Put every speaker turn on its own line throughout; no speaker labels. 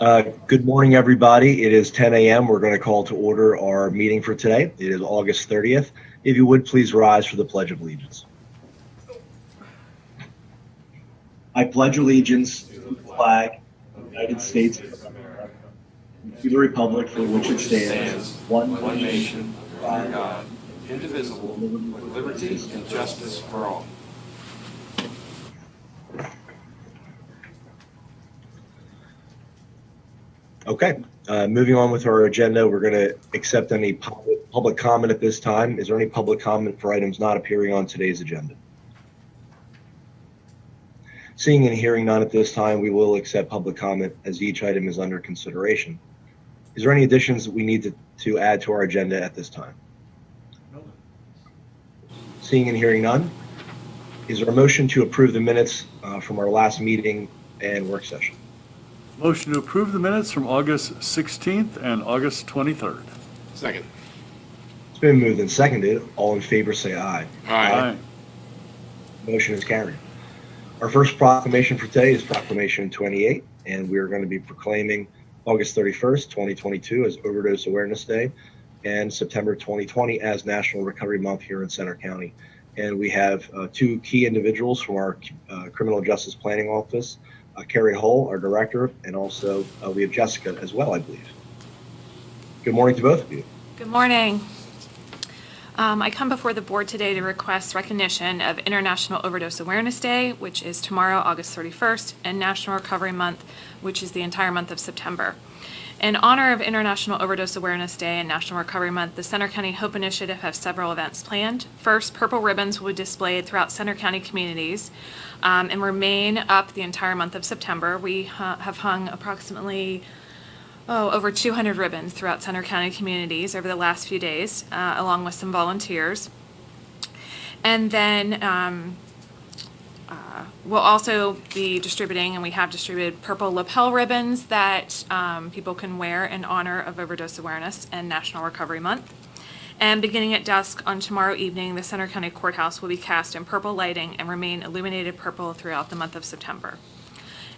Good morning, everybody. It is 10 a.m. We're going to call to order our meeting for today. It is August 30th. If you would, please rise for the Pledge of Allegiance. I pledge allegiance to the flag of the United States of America, and to the republic for which it stands, one nation, under God, indivisible, with liberty and justice for all. Okay, moving on with our agenda, we're going to accept any public comment at this time. Is there any public comment for items not appearing on today's agenda? Seeing and hearing none at this time, we will accept public comment as each item is under consideration. Is there any additions that we need to add to our agenda at this time? No. Seeing and hearing none, is there a motion to approve the minutes from our last meeting and work session?
Motion to approve the minutes from August 16th and August 23rd.
Second.
It's been moved and seconded. All in favor say aye.
Aye.
Motion is carried. Our first proclamation for today is Proclamation 28, and we are going to be proclaiming August 31st, 2022 as Overdose Awareness Day and September 2020 as National Recovery Month here in Center County. And we have two key individuals from our Criminal Justice Planning Office, Carrie Hull, our director, and also we have Jessica as well, I believe. Good morning to both of you.
Good morning. I come before the board today to request recognition of International Overdose Awareness Day, which is tomorrow, August 31st, and National Recovery Month, which is the entire month of September. In honor of International Overdose Awareness Day and National Recovery Month, the Center County Hope Initiative has several events planned. First, purple ribbons will be displayed throughout Center County communities and remain up the entire month of September. We have hung approximately over 200 ribbons throughout Center County communities over the last few days, along with some volunteers. And then we'll also be distributing, and we have distributed, purple lapel ribbons that people can wear in honor of Overdose Awareness and National Recovery Month. And beginning at dusk on tomorrow evening, the Center County Courthouse will be cast in purple lighting and remain illuminated purple throughout the month of September.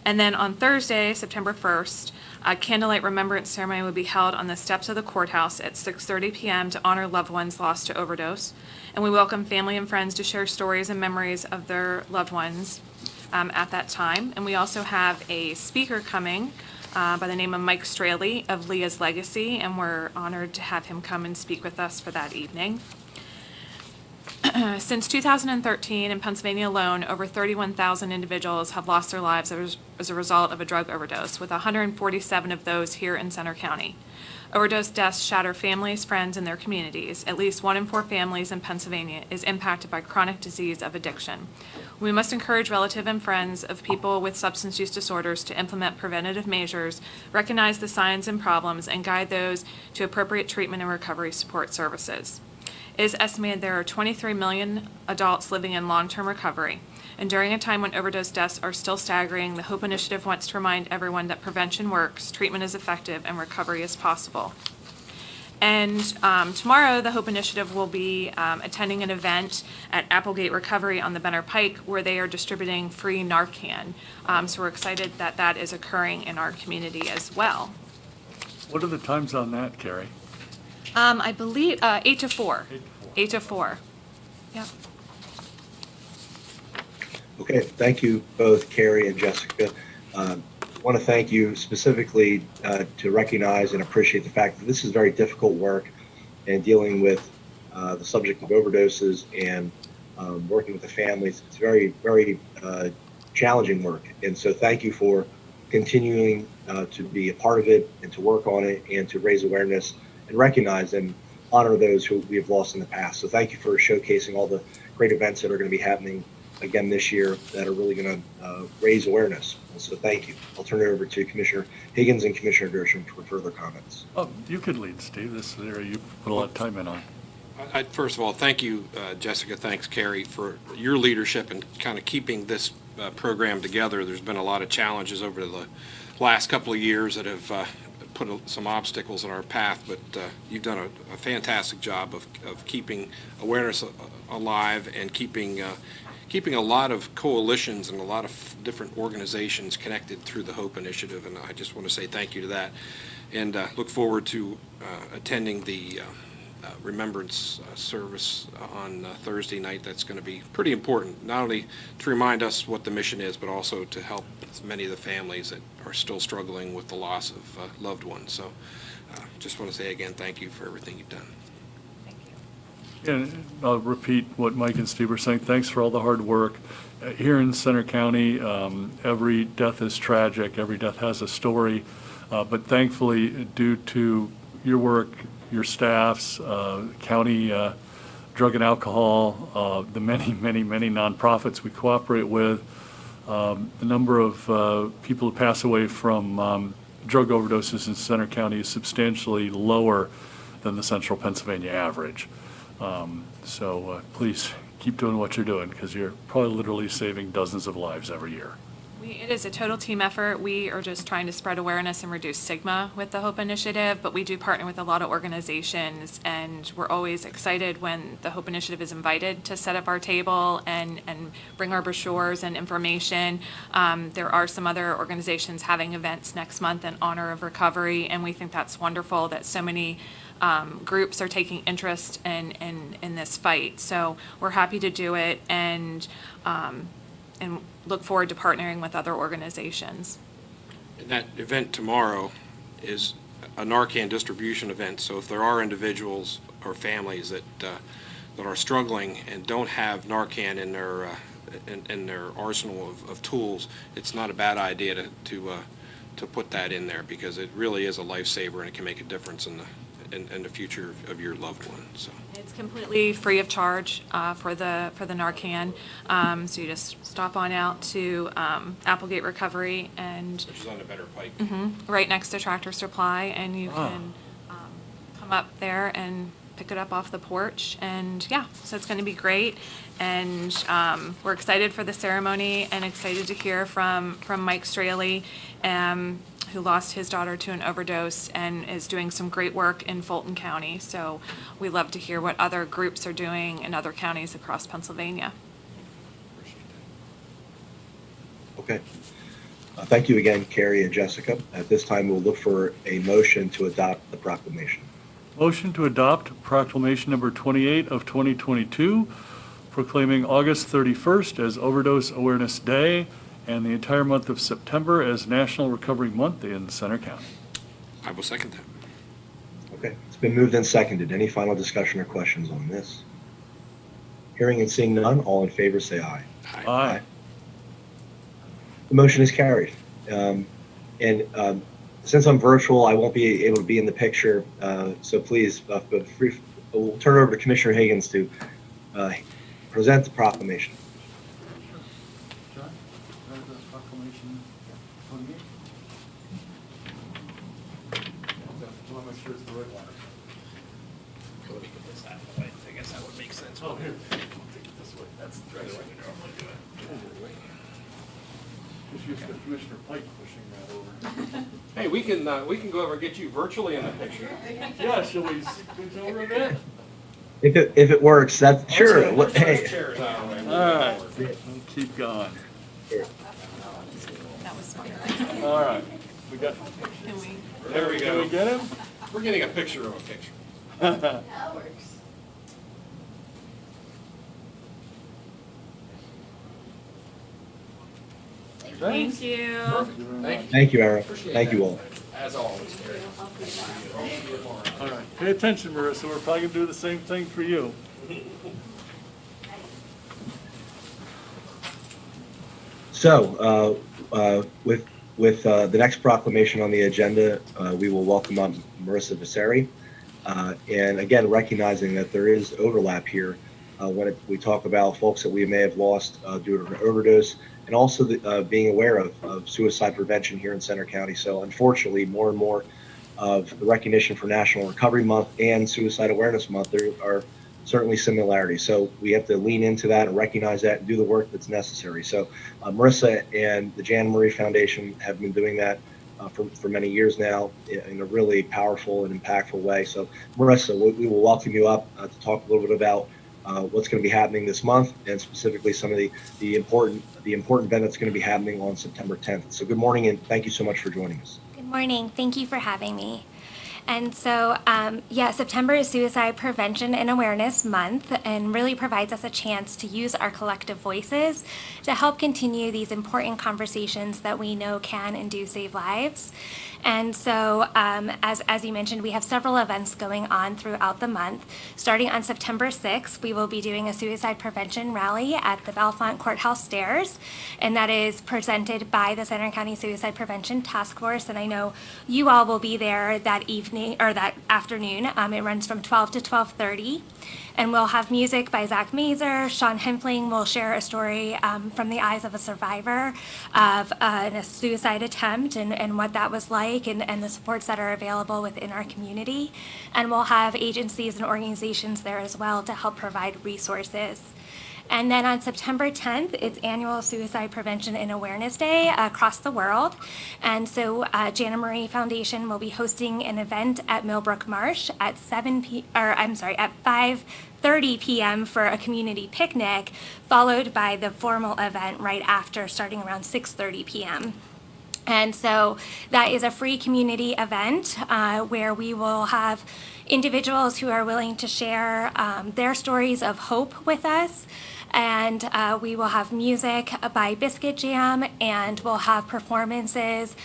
And then on Thursday, September 1st, a candlelight remembrance ceremony will be held on the steps of the courthouse at 6:30 p.m. to honor loved ones lost to overdose. And we welcome family and friends to share stories and memories of their loved ones at that time. And we also have a speaker coming by the name of Mike Straley of Leah's Legacy, and we're honored to have him come and speak with us for that evening. Since 2013, in Pennsylvania alone, over 31,000 individuals have lost their lives as a result of a drug overdose, with 147 of those here in Center County. Overdose deaths shatter families, friends, and their communities. At least 1 in 4 families in Pennsylvania is impacted by chronic disease of addiction. We must encourage relatives and friends of people with substance use disorders to implement preventative measures, recognize the signs and problems, and guide those to appropriate treatment and recovery support services. It is estimated there are 23 million adults living in long-term recovery. And during a time when overdose deaths are still staggering, the Hope Initiative wants to remind everyone that prevention works, treatment is effective, and recovery is possible. And tomorrow, the Hope Initiative will be attending an event at Applegate Recovery on the Benner Pike, where they are distributing free Narcan. So we're excited that that is occurring in our community as well.
What are the times on that, Carrie?
I believe 8 to 4. 8 to 4. Yep.
Okay, thank you both, Carrie and Jessica. I want to thank you specifically to recognize and appreciate the fact that this is very difficult work and dealing with the subject of overdoses and working with the families. It's very, very challenging work. And so thank you for continuing to be a part of it and to work on it and to raise awareness and recognize and honor those who we have lost in the past. So thank you for showcasing all the great events that are going to be happening again this year that are really going to raise awareness. And so thank you. I'll turn it over to Commissioner Higgins and Commissioner Gershon for further comments.
Oh, you could lead, Steve. This is an area you put a lot of time in on.
First of all, thank you, Jessica. Thanks, Carrie, for your leadership and kind of keeping this program together. There's been a lot of challenges over the last couple of years that have put some obstacles in our path, but you've done a fantastic job of keeping awareness alive and keeping keeping a lot of coalitions and a lot of different organizations connected through the HOPE initiative, and I just want to say thank you to that, and look forward to attending the remembrance service on Thursday night. That's going to be pretty important, not only to remind us what the mission is, but also to help many of the families that are still struggling with the loss of loved ones. So just want to say again, thank you for everything you've done.
Thank you.
And I'll repeat what Mike and Steve were saying. Thanks for all the hard work. Here in Center County, every death is tragic. Every death has a story. But thankfully, due to your work, your staffs, county drug and alcohol, the many, many, many nonprofits we cooperate with, the number of people who pass away from drug overdoses in Center County is substantially lower than the central Pennsylvania average. So please keep doing what you're doing, because you're probably literally saving dozens of lives every year.
It is a total team effort. We are just trying to spread awareness and reduce stigma with the HOPE initiative, but we do partner with a lot of organizations, and we're always excited when the HOPE initiative is invited to set up our table and bring our brochures and information. There are some other organizations having events next month in honor of recovery, and we think that's wonderful that so many groups are taking interest in this fight. So we're happy to do it, and look forward to partnering with other organizations.
And that event tomorrow is a Narcan distribution event, so if there are individuals or families that are struggling and don't have Narcan in their arsenal of tools, it's not a bad idea to put that in there, because it really is a lifesaver and it can make a difference in the future of your loved one. So
It's completely free of charge for the Narcan. So you just stop on out to Applegate Recovery, and
which is on the Better Pike.
right next to Tractor Supply, and you
Ah.
can come up there and pick it up off the porch. And yeah, so it's going to be great. And we're excited for the ceremony and excited to hear from Mike Straley, who lost his daughter to an overdose and is doing some great work in Fulton County. So we love to hear what other groups are doing in other counties across Pennsylvania.
Okay. Thank you again, Carrie and Jessica. At this time, we'll look for a motion to adopt the proclamation.
Motion to adopt proclamation number 28 of 2022, proclaiming August 31st as Overdose Awareness Day and the entire month of September as National Recovery Month in Center County.
I will second that.
Okay, it's been moved and seconded. Any final discussion or questions on this? Hearing and seeing none, all in favor say aye.
Aye.
The motion is carried. Since I'm virtual, I won't be able to be in the picture, so please, we'll turn it over to Commissioner Higgins to present the proclamation.
Let me get this out of the way. I guess that would make sense.
Oh, here. I'll take it this way. That's the way we normally do it. Just use the Commissioner Pike pushing that over.
Hey, we can go over and get you virtually in the picture.
Yeah, shall we switch over a bit?
If it works, that's sure. Hey,
Chairs out of the way.
All right, we'll keep going.
That was smart.
All right, we got,
Can we?
There we
can we
go.
get him?
We're getting a picture of a picture.
That works.
Thank you.
Perfect. Thank you.
thank you, Ara.
Appreciate
Thank
that.
you all.
As always, Terry.
All right, pay attention, Marissa, we're probably gonna do the same thing for you.
So, with the next proclamation on the agenda, we will welcome up Marissa Vasari. And again, recognizing that there is overlap here when we talk about folks that we may have lost due to an overdose, and also being aware of suicide prevention here in Center County. So unfortunately, more and more of the recognition for National Recovery Month and Suicide Awareness Month, there are certainly similarities. So we have to lean into that and recognize that and do the work that's necessary. So Marissa and the Jan Marie Foundation have been doing that for many years now in a really powerful and impactful way. So Marissa, we will welcome you up to talk a little bit about what's going to be happening this month, and specifically some of the important event that's going to be happening on September 10th. So good morning, and thank you so much for joining us.
Good morning. Thank you for having me. And so, September is Suicide Prevention and Awareness Month and really provides us a chance to use our collective voices to help continue these important conversations that we know can and do save lives. And so, as you mentioned, we have several events going on throughout the month. Starting on September 6th, we will be doing a suicide prevention rally at the Belfont Courthouse stairs, and that is presented by the Center County Suicide Prevention Task Force. And I know you all will be there that evening or that afternoon. It runs from 12 to 12:30. And we'll have music by Zach Mazer. Sean Hempfling will share a story from the eyes of a survivor of a suicide attempt and what that was like and the supports that are available within our community. And we'll have agencies and organizations there as well to help provide resources. And then on September 10th, it's annual Suicide Prevention and Awareness Day across the world. And so Jana Marie Foundation will be hosting an event at Millbrook Marsh at 5:30 p.m. for a community picnic, followed by the formal event right after, starting around 6:30 p.m. And so that is a free community event where we will have individuals who are willing to share their stories of hope with us. And we will have music by Biscuit Jam, and we'll have performances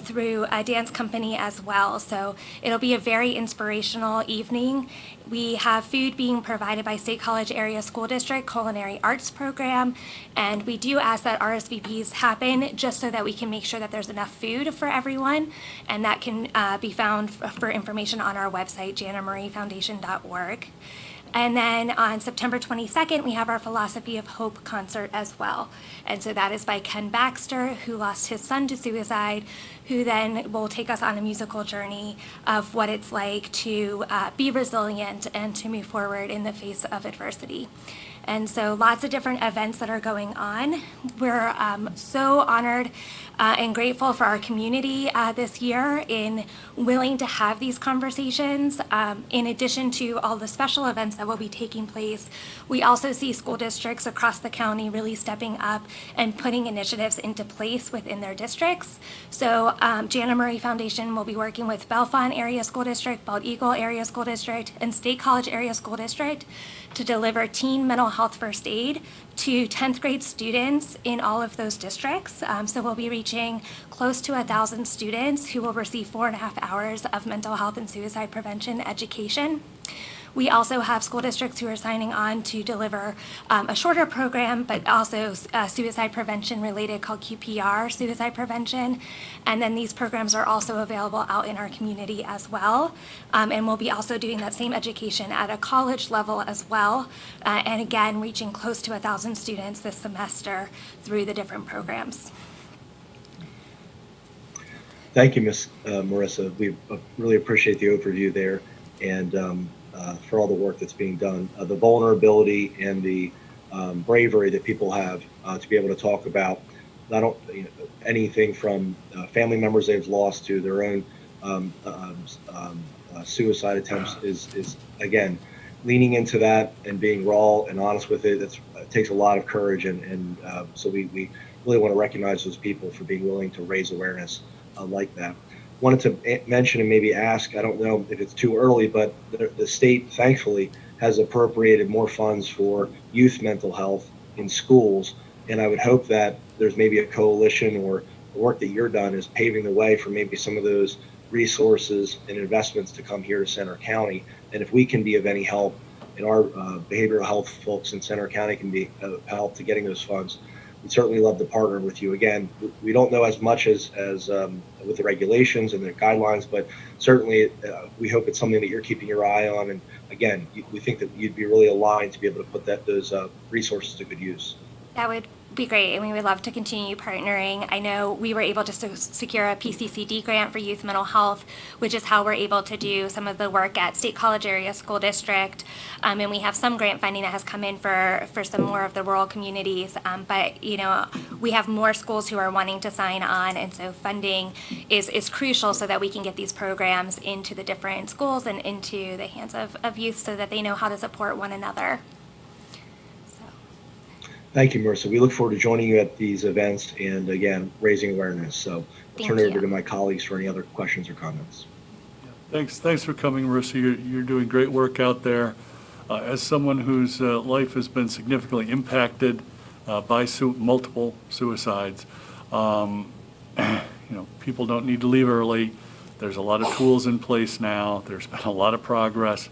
through a dance company as well. So it'll be a very inspirational evening. We have food being provided by State College Area School District Culinary Arts Program, and we do ask that RSVPs happen just so that we can make sure that there's enough food for everyone, and that can be found for information on our website, janmariefoundation.org. And then on September 22nd, we have our Philosophy of Hope concert as well. And so that is by Ken Baxter, who lost his son to suicide, who then will take us on a musical journey of what it's like to be resilient and to move forward in the face of adversity. And so lots of different events that are going on. We're so honored and grateful for our community this year in willing to have these conversations. In addition to all the special events that will be taking place, we also see school districts across the county really stepping up and putting initiatives into place within their districts. So Jana Marie Foundation will be working with Belfont Area School District, Bald Eagle Area School District, and State College Area School District to deliver teen mental health first aid to 10th grade students in all of those districts. So we'll be reaching close to 1,000 students who will receive 4.5 hours of mental health and suicide prevention education. We also have school districts who are signing on to deliver a shorter program, but also suicide prevention related called QPR, suicide prevention. And then these programs are also available out in our community as well. And we'll be also doing that same education at a college level as well. And again, reaching close to 1,000 students this semester through the different programs.
Thank you, Ms. Marissa. We really appreciate the overview there, and for all the work that's being done. The vulnerability and the bravery that people have to be able to talk about anything from family members they've lost to their own suicide attempts is again, leaning into that and being raw and honest with it. It takes a lot of courage, and so we really want to recognize those people for being willing to raise awareness like that. Wanted to mention and maybe ask, I don't know if it's too early, but the state thankfully has appropriated more funds for youth mental health in schools, and I would hope that there's maybe a coalition or the work that you're done is paving the way for maybe some of those resources and investments to come here to Center County. And if we can be of any help, and our behavioral health folks in Center County can be of help to getting those funds, we'd certainly love to partner with you. Again, we don't know as much as with the regulations and the guidelines, but certainly we hope it's something that you're keeping your eye on. And again, we think that you'd be really aligned to be able to put those resources to good use.
That would be great, and we would love to continue partnering. I know we were able to secure a Pccd grant for youth mental health, which is how we're able to do some of the work at State College Area School District, and we have some grant funding that has come in for some more of the rural communities, but we have more schools who are wanting to sign on, and so funding is crucial so that we can get these programs into the different schools and into the hands of youth so that they know how to support one another.
Thank you, Marissa. We look forward to joining you at these events and, again, raising awareness. So I'll
Thank
turn it over
you.
to my colleagues for any other questions or comments.
Thanks for coming, Marissa. You're doing great work out there. As someone whose life has been significantly impacted by multiple suicides, people don't need to leave early. There's a lot of tools in place now. There's been a lot of progress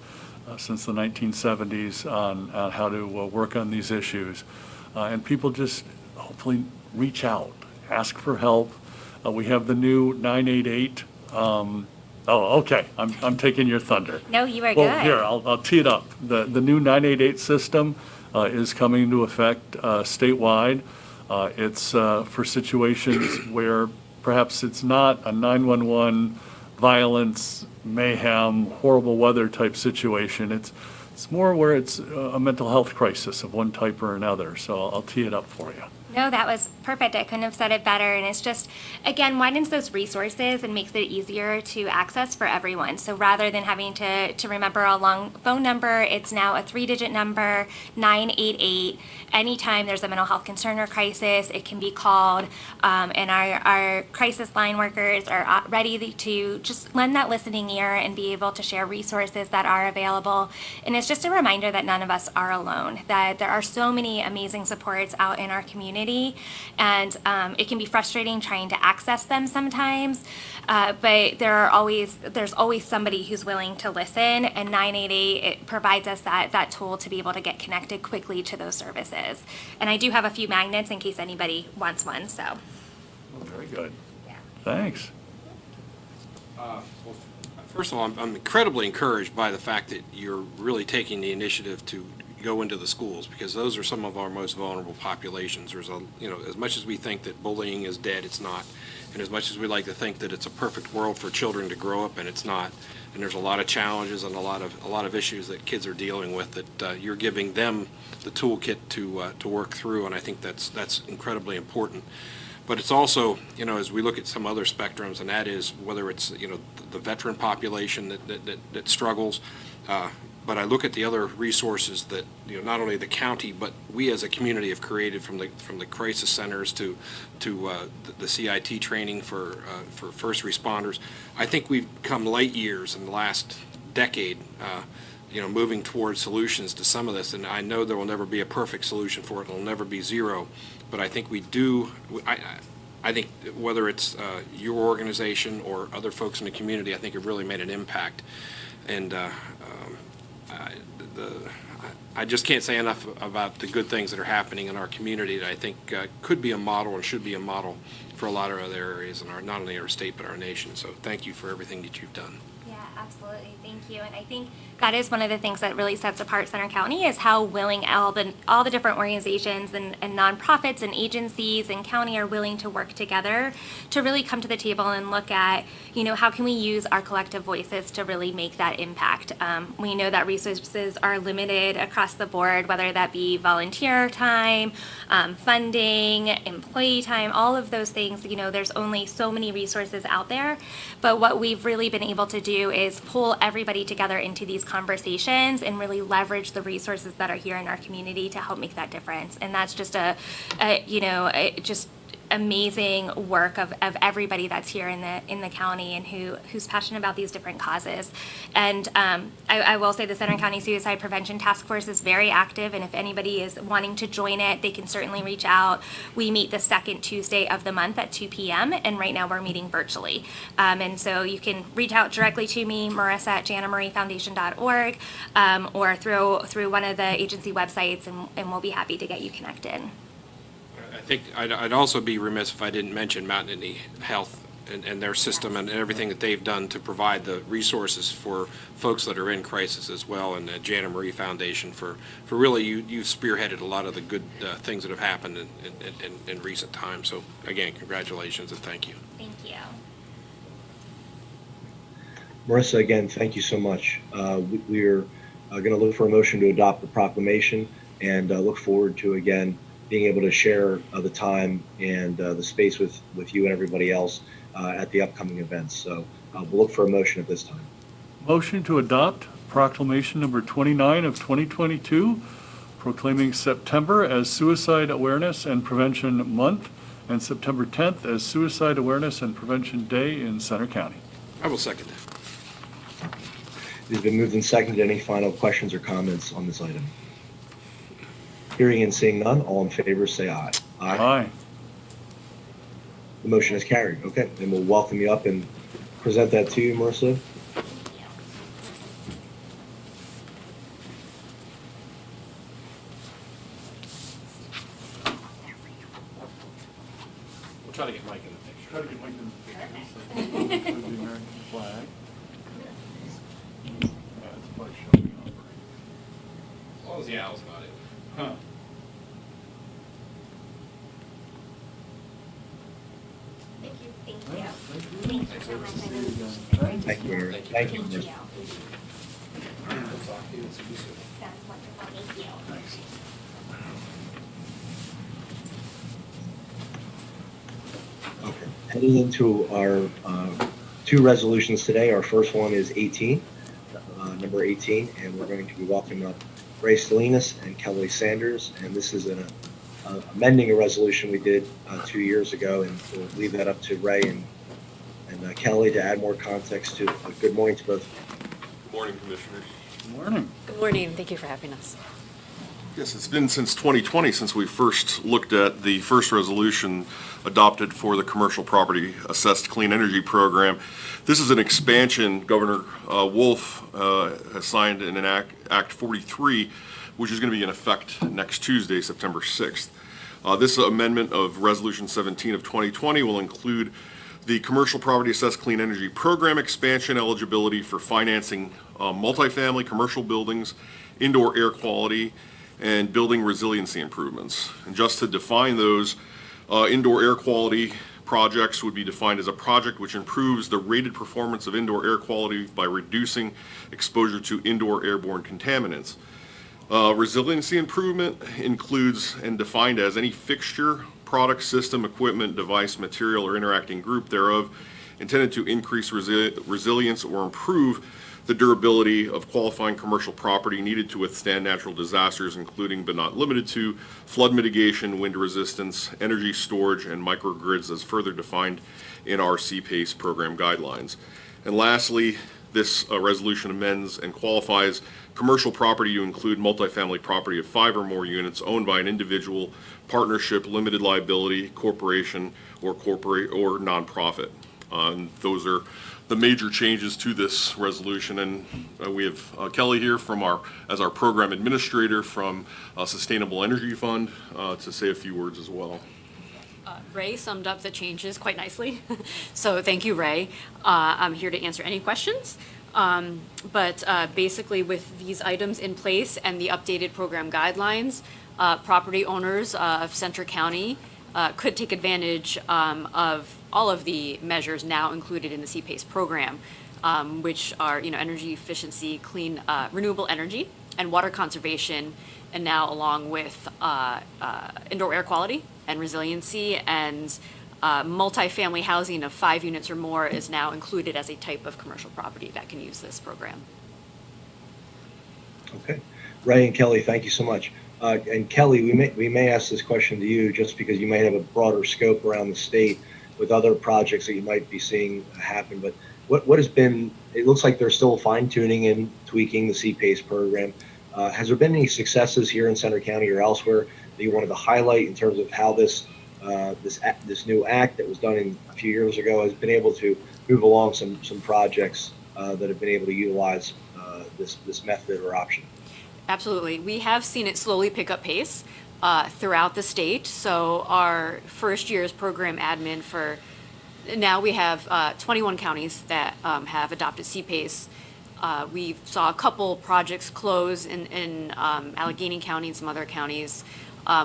since the 1970s on how to work on these issues. And people just hopefully reach out, ask for help. We have the new 988. Okay, I'm taking your thunder.
No, you are
Well,
good.
here, I'll tee it up. The new 988 system is coming into effect statewide. It's for situations where perhaps it's not a 911 violence, mayhem, horrible weather type situation. It's more where it's a mental health crisis of one type or another. So I'll tee it up for you.
No, that was perfect. I couldn't have said it better. And it's just, again, widens those resources and makes it easier to access for everyone. So rather than having to remember a long phone number, it's now a 3-digit number, 988. Anytime there's a mental health concern or crisis, it can be called. And our crisis line workers are ready to just lend that listening ear and be able to share resources that are available. And it's just a reminder that none of us are alone, that there are so many amazing supports out in our community. And it can be frustrating trying to access them sometimes, but there's always somebody who's willing to listen, and 988 it provides us that tool to be able to get connected quickly to those services. And I do have a few magnets in case anybody wants one. So,
Very good.
yeah.
Thanks.
First of all, I'm incredibly encouraged by the fact that you're really taking the initiative to go into the schools, because those are some of our most vulnerable populations. There's as much as we think that bullying is dead, it's not. And as much as we like to think that it's a perfect world for children to grow up in, it's not. And there's a lot of challenges and a lot of issues that kids are dealing with that you're giving them the toolkit to work through, and I think that's incredibly important. But it's also, as we look at some other spectrums, and that is whether it's, the veteran population that struggles, but I look at the other resources that, not only the county, but we as a community have created, from the crisis centers to the CIT training for first responders. I think we've come light years in the last decade, moving towards solutions to some of this. And I know there will never be a perfect solution for it. It'll never be zero. But I think we do. I think whether it's your organization or other folks in the community, I think it really made an impact. And I just can't say enough about the good things that are happening in our community that I think could be a model and should be a model for a lot of other areas in not only our state but our nation. So thank you for everything that you've done.
Yeah, absolutely. Thank you. And I think that is one of the things that really sets apart Center County is how willing all the different organizations and nonprofits and agencies and county are willing to work together to really come to the table and look at, how can we use our collective voices to really make that impact. We know that resources are limited across the board, whether that be volunteer time, funding, employee time, all of those things. There's only so many resources out there. But what we've really been able to do is pull everybody together into these conversations and really leverage the resources that are here in our community to help make that difference. And that's just just amazing work of everybody that's here in the county and who's passionate about these different causes. And I will say the Center County Suicide Prevention Task Force is very active, and if anybody is wanting to join it, they can certainly reach out. We meet the second Tuesday of the month at 2 p.m., and right now we're meeting virtually. And so you can reach out directly to me, Marissa at JannaMarieFoundation.org, or through one of the agency websites, and we'll be happy to get you connected.
I think I'd also be remiss if I didn't mention Mountain Indian Health and their system and everything that they've done to provide the resources for folks that are in crisis as well, and the Jana Marie Foundation for really you've spearheaded a lot of the good things that have happened in recent times. So again, congratulations and thank you.
Thank you.
Marissa, again, thank you so much. We're going to look for a motion to adopt the proclamation and look forward to, again, being able to share the time and the space with you and everybody else at the upcoming events. So we'll look for a motion at this time.
Motion to adopt Proclamation number 29 of 2022, proclaiming September as Suicide Awareness and Prevention Month and September 10th as Suicide Awareness and Prevention Day in Center County.
I will second that.
It has been moved and seconded. Any final questions or comments on this item? Hearing and seeing none, all in favor say aye.
Aye.
The motion is carried. Okay, then we'll welcome you up and present that to you, Marissa.
We'll try to get Mike in the picture.
Try to get Mike in the picture. Include the American flag. That's by showing up.
As long as the owl's not in.
Huh.
Thank you.
Yeah,
Thank you.
thank you.
Thanks so much.
Thank you, Mary. Thank you.
Thank you.
Talk to you and see you soon.
Sounds wonderful. Thank you.
Thanks.
Okay. Heading into our two resolutions today. Our first one is 18, number 18, and we're going to be welcoming up Ray Salinas and Kelly Sanders. And this is amending a resolution we did 2 years ago, and we'll leave that up to Ray and Kelly to add more context to. Good morning to both.
Good morning, Commissioners.
Good morning.
Good morning. Thank you for having us.
Yes, it's been since 2020 since we first looked at the first resolution adopted for the Commercial Property Assessed Clean Energy Program. This is an expansion. Governor Wolf has signed in an Act 43, which is going to be in effect next Tuesday, September 6th. This amendment of Resolution 17 of 2020 will include the Commercial Property Assessed Clean Energy Program expansion eligibility for financing multifamily commercial buildings, indoor air quality, and building resiliency improvements. And just to define those, indoor air quality projects would be defined as a project which improves the rated performance of indoor air quality by reducing exposure to indoor airborne contaminants. Resiliency improvement includes and defined as any fixture, product, system, equipment, device, material, or interacting group thereof intended to increase resilience or improve the durability of qualifying commercial property needed to withstand natural disasters, including but not limited to flood mitigation, wind resistance, energy storage, and microgrids as further defined in our CPACE program guidelines. And lastly, this resolution amends and qualifies commercial property to include multifamily property of 5 or more units owned by an individual, partnership, limited liability, corporation, or nonprofit. Those are the major changes to this resolution, and we have Kelly here as our program administrator from Sustainable Energy Fund to say a few words as well.
Ray summed up the changes quite nicely, so thank you, Ray. I'm here to answer any questions. But basically, with these items in place and the updated program guidelines, property owners of Center County could take advantage of all of the measures now included in the CPACE program, which are, energy efficiency, clean, renewable energy, and water conservation, and now along with indoor air quality and resiliency, and multifamily housing of 5 units or more is now included as a type of commercial property that can use this program.
Okay. Ray and Kelly, thank you so much. And Kelly, we may ask this question to you just because you might have a broader scope around the state with other projects that you might be seeing happen. But what has been, it looks like they're still fine tuning and tweaking the CPACE program. Has there been any successes here in Center County or elsewhere that you wanted to highlight in terms of how this new act that was done a few years ago has been able to move along some projects that have been able to utilize this method or option?
Absolutely. We have seen it slowly pick up pace throughout the state. So our first year's program admin now we have 21 counties that have adopted CPACE. We saw a couple projects close in Allegheny County and some other counties.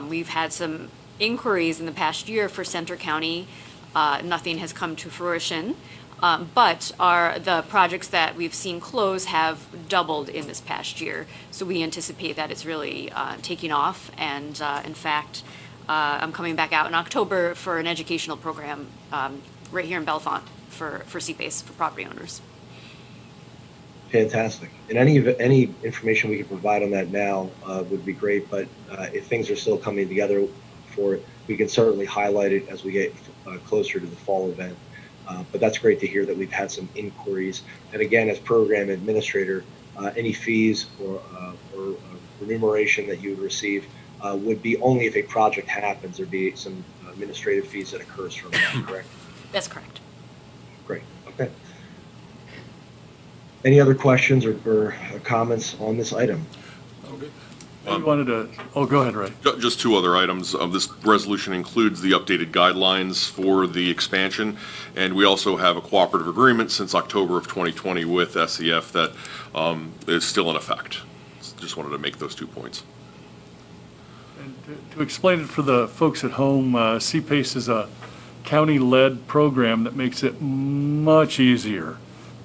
We've had some inquiries in the past year for Center County. Nothing has come to fruition. But the projects that we've seen close have doubled in this past year. So we anticipate that it's really taking off. And in fact, I'm coming back out in October for an educational program right here in Belfont for CPACE, for property owners.
Fantastic. And any information we can provide on that now would be great, but if things are still coming together for it, we can certainly highlight it as we get closer to the fall event. But that's great to hear that we've had some inquiries. And again, as program administrator, any fees or remuneration that you would receive would be only if a project happens. There'd be some administrative fees that occurs from that, correct?
That's correct.
Great, okay. Any other questions or comments on this item?
You wanted to, oh, go ahead, Ray.
Just two other items. This resolution includes the updated guidelines for the expansion, and we also have a cooperative agreement since October of 2020 with SEF that is still in effect. Just wanted to make those 2 points.
And to explain it for the folks at home, CPACE is a county-led program that makes it much easier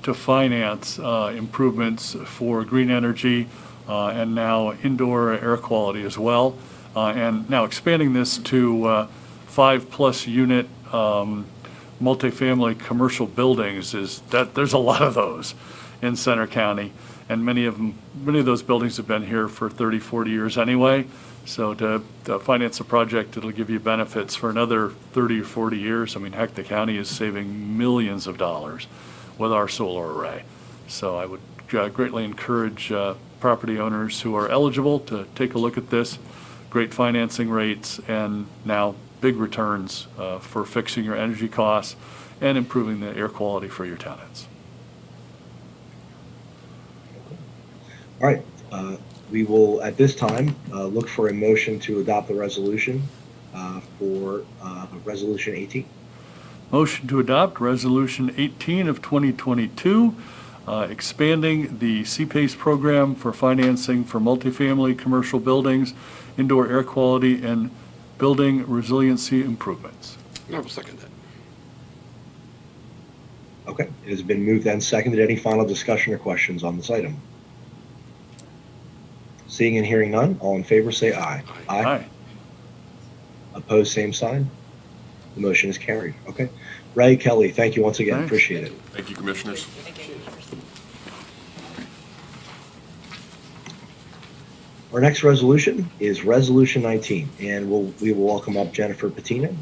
to finance improvements for green energy and now indoor air quality as well. And now expanding this to 5+ unit multifamily commercial buildings there's a lot of those in Center County. And many of those buildings have been here for 30, 40 years anyway. So to finance a project, it'll give you benefits for another 30 or 40 years. I mean, heck, the county is saving millions of dollars with our solar array. So I would greatly encourage property owners who are eligible to take a look at this. Great financing rates and now big returns for fixing your energy costs and improving the air quality for your tenants.
All right, we will, at this time, look for a motion to adopt the resolution for Resolution 18.
Motion to adopt Resolution 18 of 2022, expanding the CPACE program for financing for multifamily commercial buildings, indoor air quality, and building resiliency improvements.
I will second that.
Okay, it has been moved and seconded. Any final discussion or questions on this item? Seeing and hearing none, all in favor say aye.
Aye.
Opposed, same sign. The motion is carried. Okay. Ray, Kelly, thank you once again.
Thanks.
Appreciate it.
Thank you, Commissioners.
Our next resolution is Resolution 19, and we will welcome up Jennifer Patina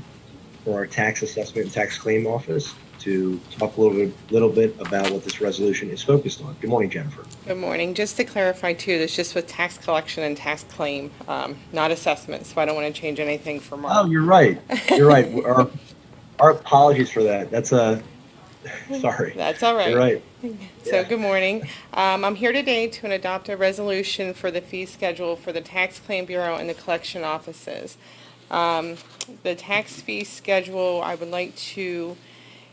for our Tax Assessment and Tax Claim Office to talk a little bit about what this resolution is focused on. Good morning, Jennifer.
Good morning. Just to clarify too, this is just with tax collection and tax claim, not assessment, so I don't want to change anything for Mark.
Oh, you're right. You're right. Our apologies for that. That's sorry.
That's all right.
You're right.
So,
Yeah.
good morning. I'm here today to adopt a resolution for the fee schedule for the Tax Claim Bureau and the collection offices. The tax fee schedule, I would like to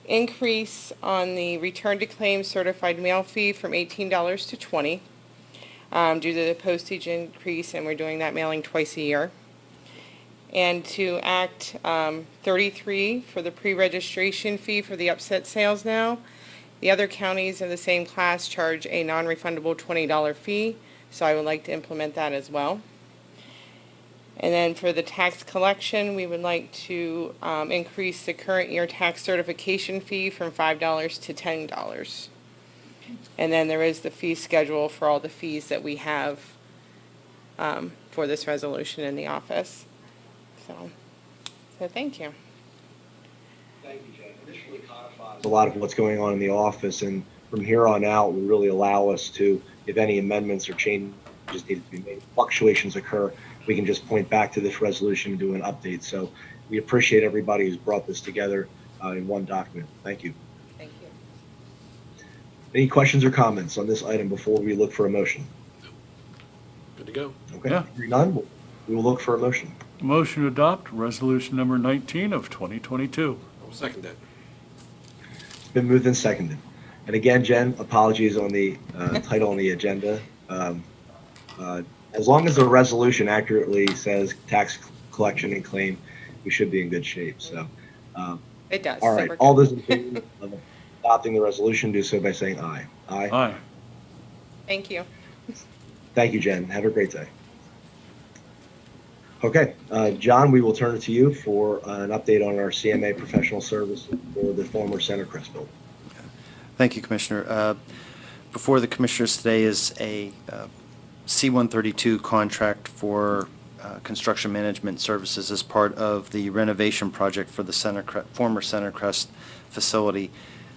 increase on the return to claim certified mail fee from $18 to $20 due to the postage increase, and we're doing that mailing twice a year. And to Act 33 for the pre-registration fee for the upset sales now. The other counties in the same class charge a non-refundable $20 fee, so I would like to implement that as well. And then for the tax collection, we would like to increase the current year tax certification fee from $5 to $10. And then there is the fee schedule for all the fees that we have for this resolution in the office. So thank you.
Thank you, Jen. Initially codifies a lot of what's going on in the office, and from here on out, will really allow us to, if any amendments or changes need to be made, fluctuations occur, we can just point back to this resolution and do an update. So we appreciate everybody who's brought this together in one document. Thank you.
Thank you.
Any questions or comments on this item before we look for a motion?
Good to go.
Okay,
Yeah.
hearing none, we will look for a motion.
Motion to adopt Resolution number 19 of 2022.
I will second that.
It's been moved and seconded. And again, Jen, apologies on the title on the agenda. As long as the resolution accurately says tax collection and claim, we should be in good shape. So,
It does.
all
so
right,
we're
all
good.
those in favor of adopting the resolution, do so by saying aye. Aye.
Aye.
Thank you.
Thank you, Jen. Have a great day. Okay, John, we will turn it to you for an update on our CMA professional service for the former Center Crest building.
Thank you, Commissioner. Before the Commissioners today is a C-132 contract for construction management services as part of the renovation project for the former Centercrest facility.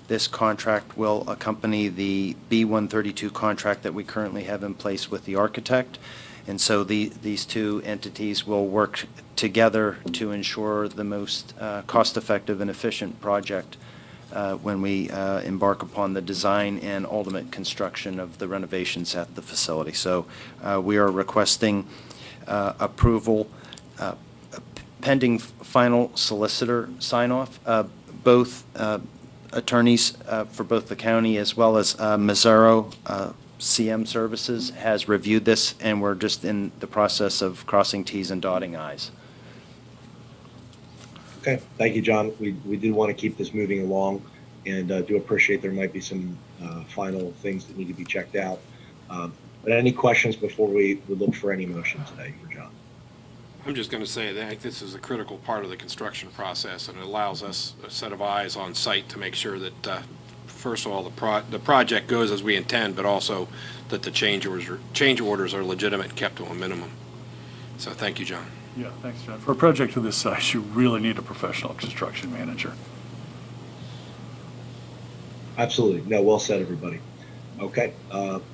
This contract will accompany the B-132 contract that we currently have in place with the architect. And so these two entities will work together to ensure the most cost-effective and efficient project when we embark upon the design and ultimate construction of the renovations at the facility. So we are requesting approval pending final solicitor sign-off. Both attorneys for both the county as well as Mazzaro CM Services has reviewed this, and we're just in the process of crossing Ts and dotting Is.
Okay, thank you, John. We do want to keep this moving along, and do appreciate there might be some final things that need to be checked out. But any questions before we look for any motion today for John?
I'm just going to say that this is a critical part of the construction process, and it allows us a set of eyes on site to make sure that, first of all, the project goes as we intend, but also that the change orders are legitimate and kept to a minimum. So thank you, John.
Yeah, thanks, John. For a project of this size, you really need a professional construction manager.
Absolutely. No, well said, everybody. Okay,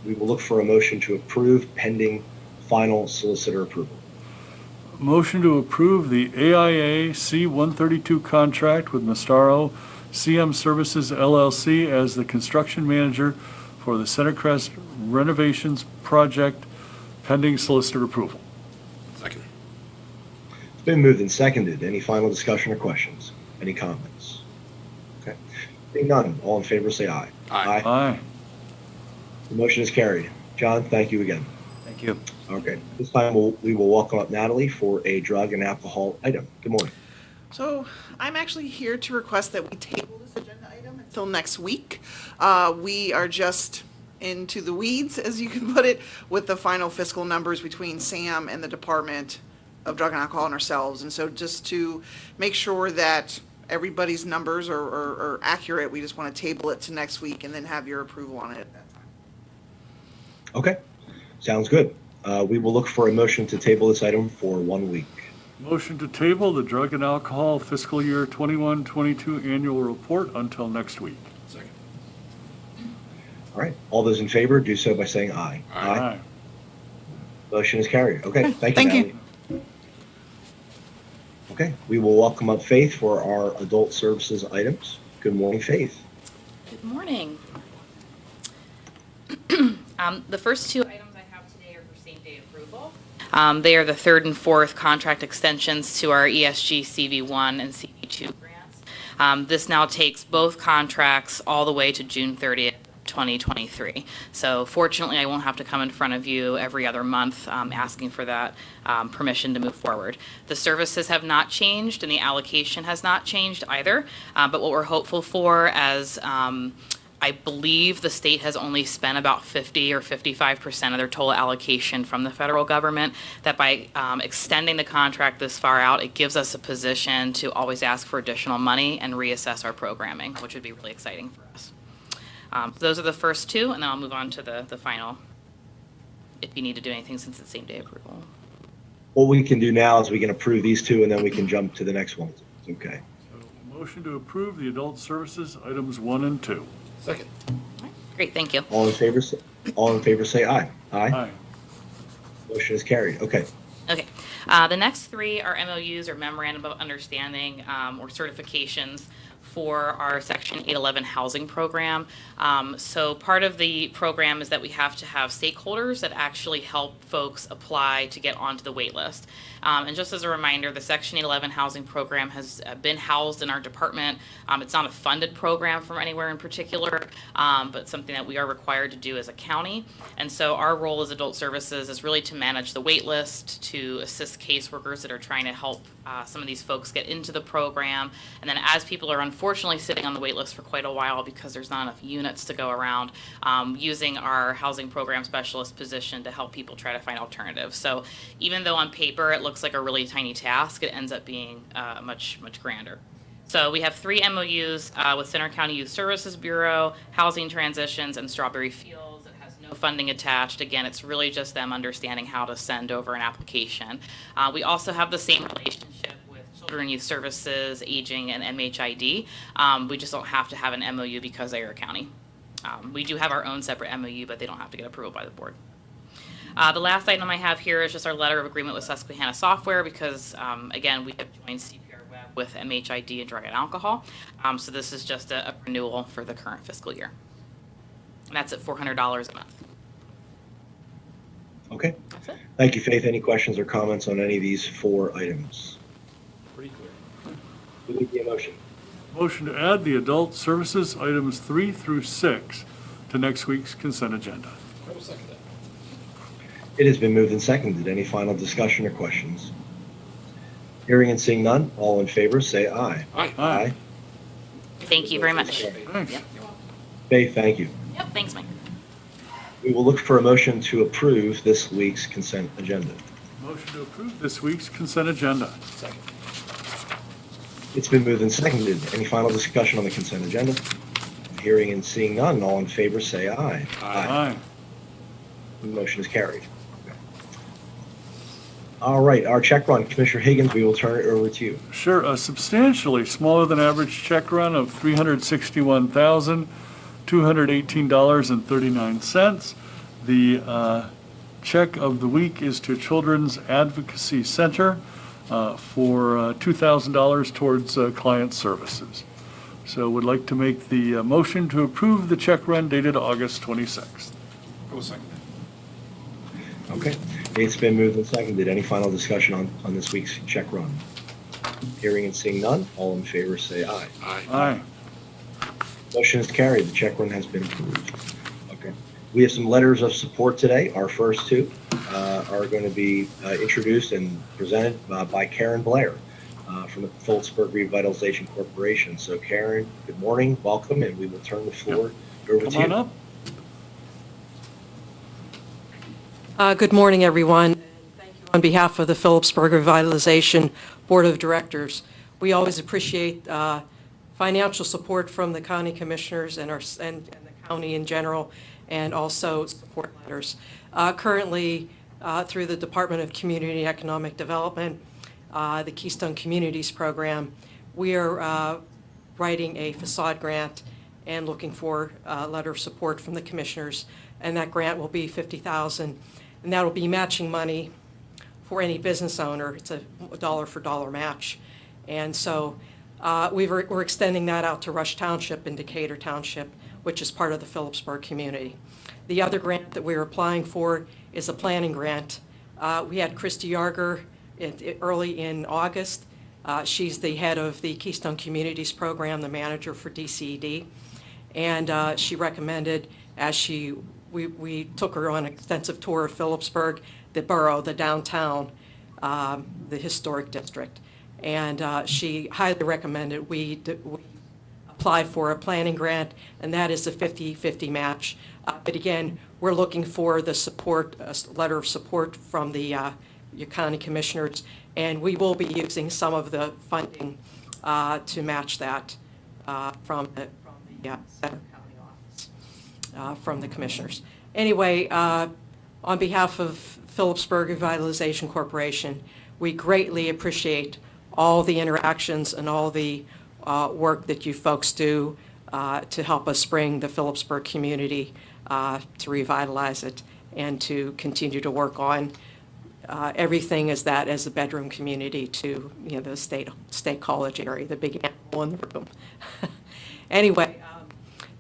we will look for a motion to approve pending final solicitor approval.
Motion to approve the AIA C-132 contract with Mastaro CM Services LLC as the construction manager for the Centercrest renovations project pending solicitor approval.
Second.
It's been moved and seconded. Any final discussion or questions? Any comments? Okay. Seeing none, all in favor say aye.
Aye.
Aye.
The motion is carried. John, thank you again.
Thank you.
Okay, this time we will welcome up Natalie for a drug and alcohol item. Good morning.
So I'm actually here to request that we table this agenda item until next week. We are just into the weeds, as you can put it, with the final fiscal numbers between Sam and the Department of Drug and Alcohol and ourselves. And so just to make sure that everybody's numbers are accurate, we just want to table it to next week and then have your approval on it at that time.
Okay, sounds good. We will look for a motion to table this item for 1 week.
Motion to table the drug and alcohol fiscal year 21-22 annual report until next week.
Second.
All right, all those in favor do so by saying aye.
Aye.
Motion is carried. Okay, thank you,
Thank you.
Natalie. Okay, we will welcome up Faith for our adult services items. Good morning, Faith.
Good morning. The first two items I have today are for same-day approval. They are the third and fourth contract extensions to our ESG CV1 and CV2 grants. This now takes both contracts all the way to June 30th, 2023. So fortunately, I won't have to come in front of you every other month asking for that permission to move forward. The services have not changed and the allocation has not changed either. But what we're hopeful for, as I believe the state has only spent about 50 or 55% of their total allocation from the federal government, that by extending the contract this far out, it gives us a position to always ask for additional money and reassess our programming, which would be really exciting for us. Those are the first two, and then I'll move on to the final, if you need to do anything since it's same-day approval.
What we can do now is we can approve these two and then we can jump to the next one. Okay.
So motion to approve the adult services items 1 and 2.
Second.
Great, thank you.
All in favor say aye.
Aye.
Motion is carried. Okay.
Okay. The next three are MOUs or Memorandum of Understanding or certifications for our Section 811 housing program. So part of the program is that we have to have stakeholders that actually help folks apply to get onto the wait list. And just as a reminder, the Section 811 housing program has been housed in our department. It's not a funded program from anywhere in particular, but something that we are required to do as a county. And so our role as adult services is really to manage the wait list, to assist caseworkers that are trying to help some of these folks get into the program. And then as people are unfortunately sitting on the wait list for quite a while because there's not enough units to go around, using our housing program specialist position to help people try to find alternatives. So even though on paper it looks like a really tiny task, it ends up being much, much grander. So So we have 3 MOUs with Center County Youth Services Bureau, Housing Transitions, and Strawberry Fields. It has no funding attached. Again, it's really just them understanding how to send over an application. We also have the same relationship with Children and Youth Services, Aging, and MHID. We just don't have to have an MOU because they are a county. We do have our own separate MOU, but they don't have to get approval by the board. The last item I have here is just our letter of agreement with Susquehanna Software because, again, we have joined CPR Web with MHID and drug and alcohol. So this is just a renewal for the current fiscal year. And that's at $400 a month.
Okay.
That's it.
Thank you, Faith. Any questions or comments on any of these 4 items?
Pretty clear.
We need the motion.
Motion to add the adult services items 3 through 6 to next week's consent agenda.
I will second that.
It has been moved and seconded. Any final discussion or questions? Hearing and seeing none, all in favor, say aye.
Aye.
Aye.
Thank you very much.
Thanks.
Faith, thank you.
Yep, thanks, Mike.
We will look for a motion to approve this week's consent agenda.
Motion to approve this week's consent agenda.
Second.
It's been moved and seconded. Any final discussion on the consent agenda? Hearing and seeing none, all in favor, say aye.
Aye.
The motion is carried. All right, our check run, Commissioner Higgins, we will turn it over to you.
Sure, a substantially smaller than average check run of $361,218.39. The check of the week is to Children's Advocacy Center for $2,000 towards client services. So would like to make the motion to approve the check run dated August 26th.
I will second that.
Okay, it's been moved and seconded. Any final discussion on this week's check run? Hearing and seeing none, all in favor say aye.
Aye.
Aye.
Motion is carried. The check run has been approved. Okay. We have some letters of support today. Our first 2 are going to be introduced and presented by Karen Blair from the Phillipsburg Revitalization Corporation. So Karen, good morning, welcome, and we will turn the floor over to you.
Come on up.
Good morning, everyone. And thank you on behalf of the Phillipsburg Revitalization Board of Directors. We always appreciate financial support from the county commissioners and the county in general, and also support letters. Currently, through the Department of Community and Economic Development, the Keystone Communities Program, we are writing a facade grant and looking for a letter of support from the commissioners. And that grant will be $50,000, and that will be matching money for any business owner. It's a dollar-for-dollar match. And so we're extending that out to Rush Township and Decatur Township, which is part of the Phillipsburg community. The other grant that we're applying for is a planning grant. We had Christy Yarger early in August. She's the head of the Keystone Communities Program, the manager for DCED. And she recommended, we took her on an extensive tour of Phillipsburg, the borough, the downtown, the historic district. And she highly recommended we apply for a planning grant, and that is a 50-50 match. But again, we're looking for the support, a letter of support from the your county commissioners, and we will be using some of the funding to match that from the Center County office, from the commissioners. Anyway, on behalf of Phillipsburg Revitalization Corporation, we greatly appreciate all the interactions and all the work that you folks do to help us bring the Phillipsburg community to revitalize it and to continue to work on everything as a bedroom community to the state college area, the big animal in the room. Anyway,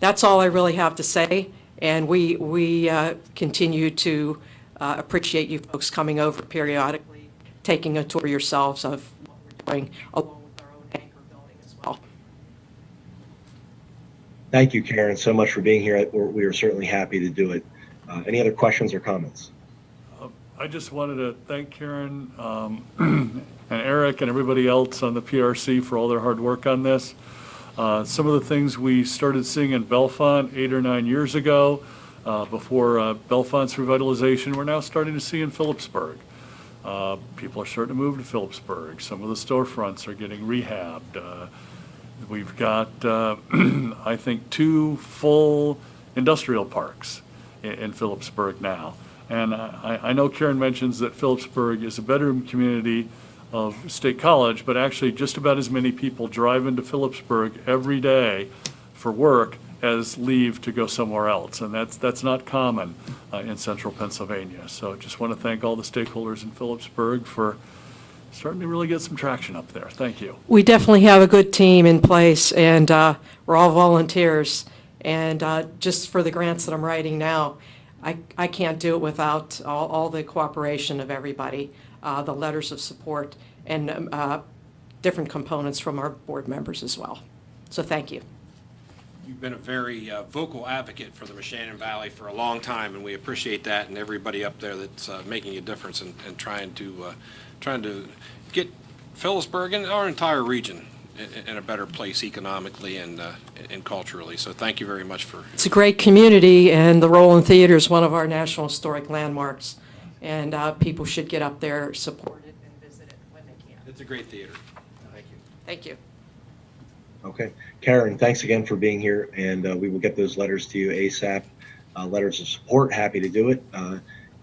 that's all I really have to say, and we continue to appreciate you folks coming over periodically, taking a tour yourselves of what we're doing, along with our own anchor building as well.
Thank you, Karen, so much for being here. We are certainly happy to do it. Any other questions or comments?
I just wanted to thank Karen and Eric and everybody else on the PRC for all their hard work on this. Some of the things we started seeing in Belfont 8 or 9 years ago, before Belfont's revitalization, we're now starting to see in Phillipsburg. People are starting to move to Phillipsburg. Some of the storefronts are getting rehabbed. We've got, I think, 2 full industrial parks in Phillipsburg now. And I know Karen mentions that Phillipsburg is a bedroom community of State College, but actually just about as many people drive into Phillipsburg every day for work as leave to go somewhere else. And that's not common in central Pennsylvania. So just want to thank all the stakeholders in Phillipsburg for starting to really get some traction up there. Thank you.
We definitely have a good team in place, and we're all volunteers. And just for the grants that I'm writing now, I can't do it without all the cooperation of everybody, the letters of support, and different components from our board members as well. So thank you.
You've been a very vocal advocate for the Moshannon Valley for a long time, and we appreciate that, and everybody up there that's making a difference and trying to get Phillipsburg and our entire region in a better place economically and culturally. So thank you very much for.
It's a great community, and the Roland Theater is one of our National Historic Landmarks, and people should get up there, support it, and visit it when they can.
It's a great theater. Thank you.
Thank you.
Okay. Karen, thanks again for being here, and we will get those letters to you ASAP. Letters of support, happy to do it.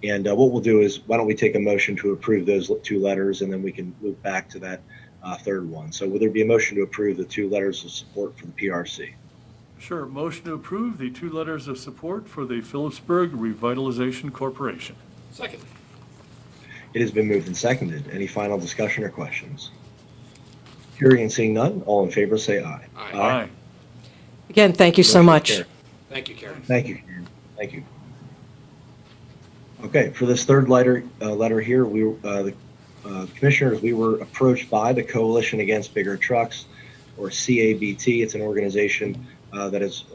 And what we'll do is, why don't we take a motion to approve those 2 letters, and then we can move back to that third one. So will there be a motion to approve the 2 letters of support for the PRC?
Sure. Motion to approve the 2 letters of support for the Phillipsburg Revitalization Corporation.
Second.
It has been moved and seconded. Any final discussion or questions? Hearing and seeing none, all in favor say aye.
Aye.
Again, thank you so
Motion
much.
carries.
Thank you, Karen.
Thank you, Karen. Thank you. Okay, for this third letter here, the commissioners, we were approached by the Coalition Against Bigger Trucks, or CABT. It's an organization that is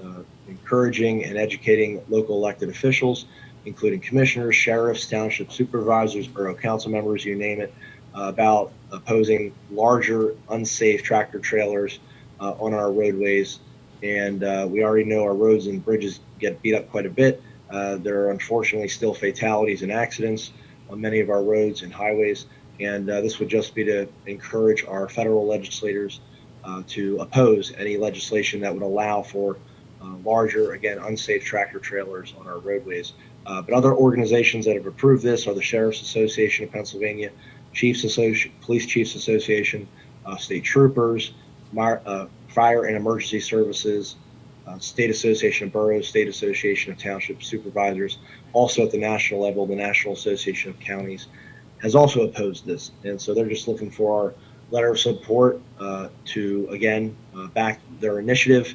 encouraging and educating local elected officials, including commissioners, sheriffs, township supervisors, borough council members, you name it, about opposing larger, unsafe tractor trailers on our roadways. And we already know our roads and bridges get beat up quite a bit. There are unfortunately still fatalities and accidents on many of our roads and highways. And this would just be to encourage our federal legislators to oppose any legislation that would allow for larger, again, unsafe tractor trailers on our roadways. But other organizations that have approved this are the Sheriff's Association of Pennsylvania, Police Chiefs Association, State Troopers, Fire and Emergency Services, State Association of Boroughs, State Association of Township Supervisors. Also at the national level, the National Association of Counties has also opposed this. And so they're just looking for our letter of support to, again, back their initiative.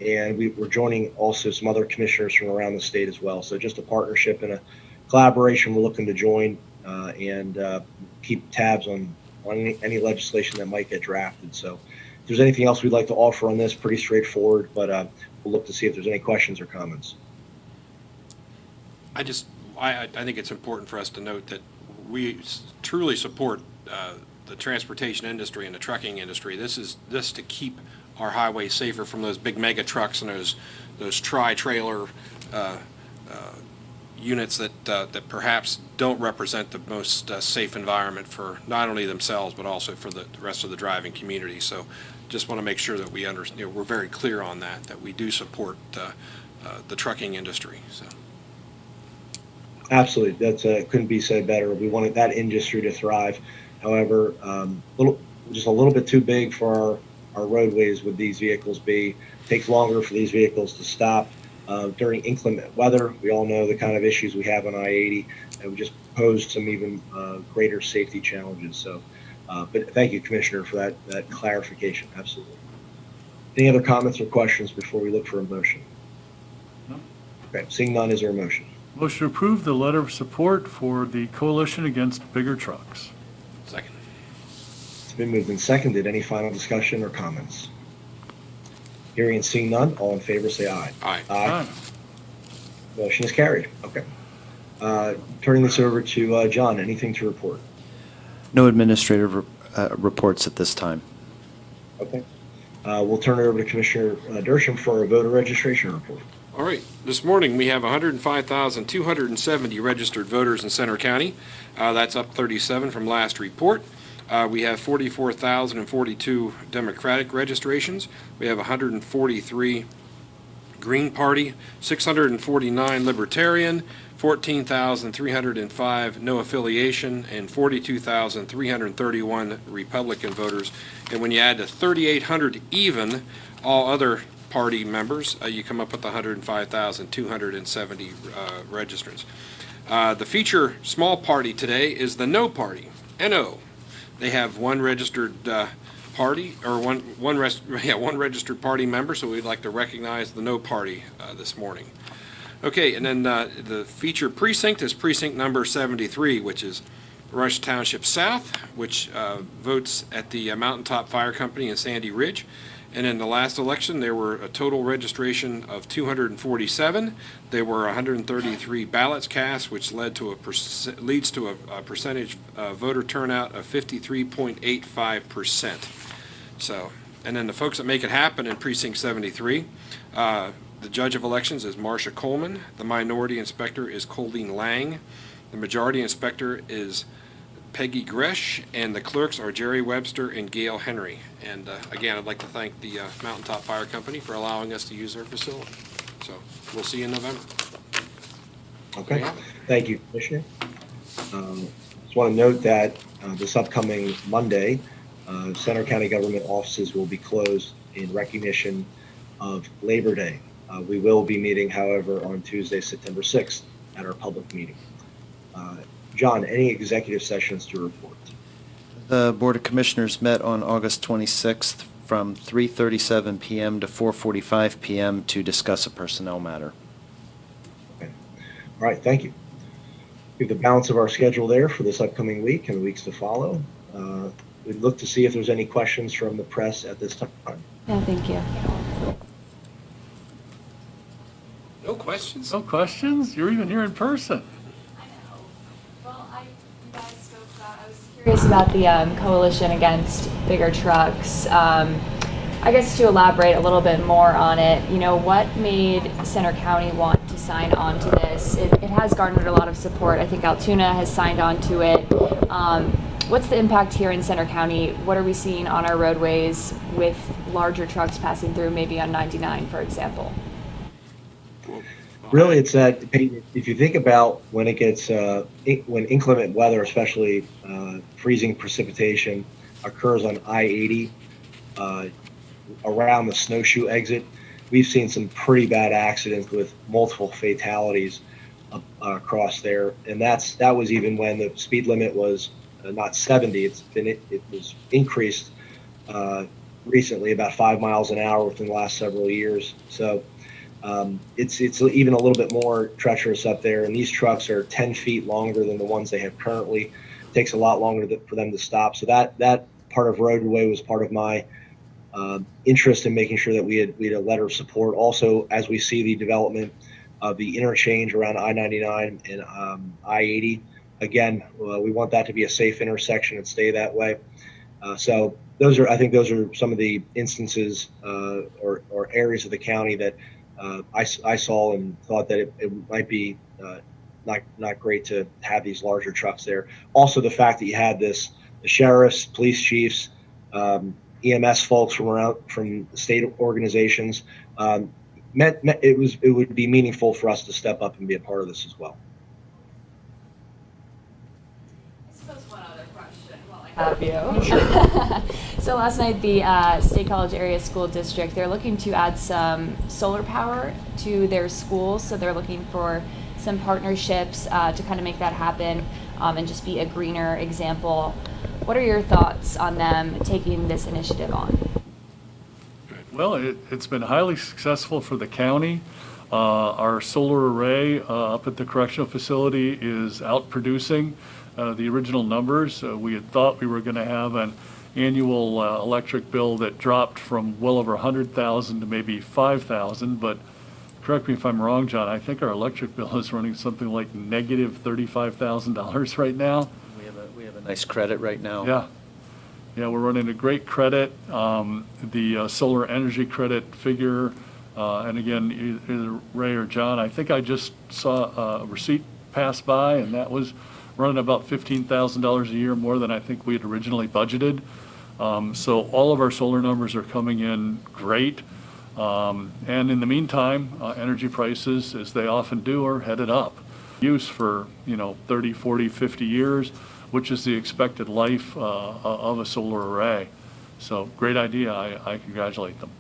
And we're joining also some other commissioners from around the state as well. So just a partnership and a collaboration we're looking to join and keep tabs on any legislation that might get drafted. So if there's anything else we'd like to offer on this, pretty straightforward, but we'll look to see if there's any questions or comments.
I think it's important for us to note that we truly support the transportation industry and the trucking industry. This is to keep our highways safer from those big mega trucks and those tri-trailer units that perhaps don't represent the most safe environment for not only themselves but also for the rest of the driving community. So just want to make sure that we understand, we're very clear on that we do support the trucking industry. So.
Absolutely, that's couldn't be said better. We wanted that industry to thrive. However, just a little bit too big for our roadways would these vehicles be. It takes longer for these vehicles to stop during inclement weather. We all know the kind of issues we have on I-80, and we just posed some even greater safety challenges. So, but thank you, Commissioner, for that clarification. Absolutely. Any other comments or questions before we look for a motion?
No.
Okay, seeing none, is there a motion?
Motion to approve the letter of support for the Coalition Against Bigger Trucks.
Second.
It's been moved and seconded. Any final discussion or comments? Hearing and seeing none, all in favor say aye.
Aye.
Aye.
Motion is carried. Okay. Turning this over to John, anything to report?
No administrative reports at this time.
Okay. We'll turn it over to Commissioner Dersham for a voter registration report.
All right. This morning, we have 105,270 registered voters in Center County. That's up 37 from last report. We have 44,042 Democratic registrations. We have 143 Green Party, 649 Libertarian, 14,305 no affiliation, and 42,331 Republican voters. And when you add to 3,800 even all other party members, you come up with 105,270 registrants. The feature small party today is the No Party, NO. They have one registered party, or one registered party member, so we'd like to recognize the No Party this morning. Okay, and then the feature precinct is precinct number 73, which is Rush Township South, which votes at the Mountaintop Fire Company in Sandy Ridge. And in the last election, there were a total registration of 247. There were 133 ballots cast, which leads to a percentage voter turnout of 53.85%. So, and then the folks that make it happen in precinct 73, the judge of elections is Marcia Coleman. The minority inspector is Colleen Lang. The majority inspector is Peggy Gresh, and the clerks are Jerry Webster and Gail Henry. And again, I'd like to thank the Mountaintop Fire Company for allowing us to use their facility. So we'll see you in November.
Okay, thank you, Commissioner. Just want to note that this upcoming Monday, Center County government offices will be closed in recognition of Labor Day. We will be meeting, however, on Tuesday, September 6th at our public meeting. John, any executive sessions to report?
The Board of Commissioners met on August 26th from 3:37 p.m. to 4:45 p.m. to discuss a personnel matter.
Okay. All right, thank you. We have the balance of our schedule there for this upcoming week and the weeks to follow. We'd look to see if there's any questions from the press at this time.
No, thank you.
No questions?
No questions? You're even here in person.
Curious about the coalition against bigger trucks. I guess to elaborate a little bit more on it, you know, what made Center County want to sign on to this? It has garnered a lot of support. I think Altoona has signed on to it. What's the impact here in Center County? What are we seeing on our roadways with larger trucks passing through, maybe on 99, for example?
Really, it's that if you think about when it gets, when inclement weather, especially freezing precipitation, occurs on I-80 around the snowshoe exit, we've seen some pretty bad accidents with multiple fatalities across there. And that was even when the speed limit was not 70. It was increased recently, about 5 miles an hour within the last several years. So. It's even a little bit more treacherous up there, and these trucks are 10 feet longer than the ones they have currently. It takes a lot longer for them to stop. So that part of roadway was part of my interest in making sure that we had a letter of support. Also, as we see the development of the interchange around I-99 and I-80, again, we want that to be a safe intersection and stay that way. So I think those are some of the instances or areas of the county that I saw and thought that it might be not great to have these larger trucks there. Also, the fact that you had the sheriffs, police chiefs, EMS folks from state organizations meant it would be meaningful for us to step up and be a part of this as well.
Have you? So last night, the State College Area School District, they're looking to add some solar power to their schools. So they're looking for some partnerships to kind of make that happen and just be a greener example. What are your thoughts on them taking this initiative on?
Well, it's been highly successful for the county. Our solar array up at the correctional facility is outproducing the original numbers. We had thought we were going to have an annual electric bill that dropped from well over 100,000 to maybe 5,000, but correct me if I'm wrong, John, I think our electric bill is running something like negative $35,000 right now.
We have a nice credit right now.
Yeah, we're running a great credit. The solar energy credit figure, and again, either Ray or John, I think I just saw a receipt pass by, and that was running about $15,000 a year more than I think we had originally budgeted. So all of our solar numbers are coming in great. And in the meantime, energy prices, as they often do, are headed up. Use for, 30, 40, 50 years, which is the expected life of a solar array. So great idea. I congratulate them.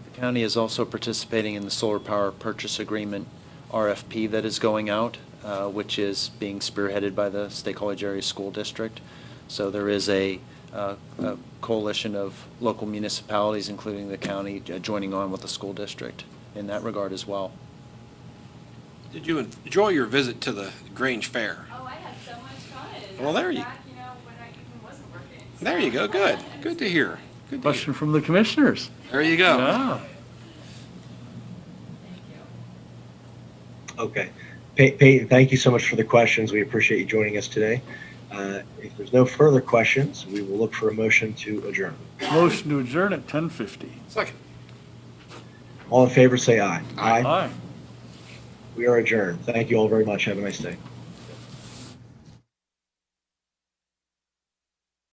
The county is also participating in the solar power purchase agreement RFP that is going out, which is being spearheaded by the State College Area School District. So there is a coalition of local municipalities, including the county, joining on with the school district in that regard as well.
Did you enjoy your visit to the Grange Fair?
Oh, I had so much fun.
Well, there you-
Back, when I even wasn't working.
There you go, good. Good to hear. Good to
Question from the commissioners.
hear. There you go.
Yeah.
Okay. Peyton, thank you so much for the questions. We appreciate you joining us today. If there's no further questions, we will look for a motion to adjourn.
Motion to adjourn at 10:50.
Second.
All in favor, say aye.
Aye.
We are adjourned. Thank you all very much. Have a nice day.